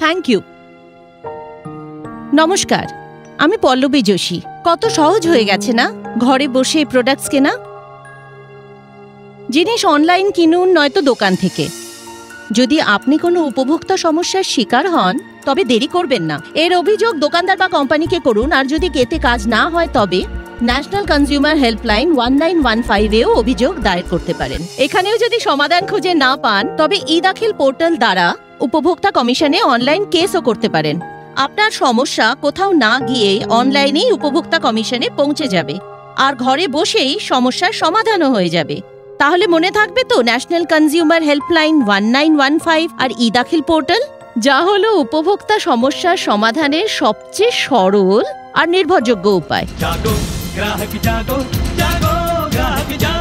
Thank you. নমস্কার, আমি পল্লবী যোশী। কত সহজ হয়ে গেছে না ঘরে বসে প্রোডাক্টস কেনা? জিনিস অনলাইন কিনুন নয়তো দোকান থেকে। যদি আপনি কোনো উপভোক্তা সমস্যার শিকার হন তবে দেরি করবেন না। এর অভিযোগ দোকানদার বা কোম্পানিকে করুন, আর যদি এতে কাজ না হয় তবে ন্যাশনাল কনজিউমার হেল্পলাইন 1915-এও অভিযোগ দায়ের করতে পারেন। এখানেও যদি সমাধান খুঁজে না পান তবে ই-দাখিল পোর্টাল দ্বারা উপভোক্তা কমিশনে অনলাইন কেসও করতে পারেন। আপনার সমস্যা কোথাও না গিয়ে অনলাইনেই উপভোক্তা কমিশনে পৌঁছে যাবে, আর ঘরে বসেই সমস্যার সমাধানও হয়ে যাবে। তাহলে মনে থাকবে তো ন্যাশনাল কনজিউমার হেল্পলাইন 1915 আর ই-দাখিল পোর্টাল, যা হলো উপভোক্তা সমস্যার সমাধানের সবচেয়ে সরল আর নির্ভরযোগ্য উপায়। জাগো গ্রাহক জাগো, জাগো গ্রাহক জাগো।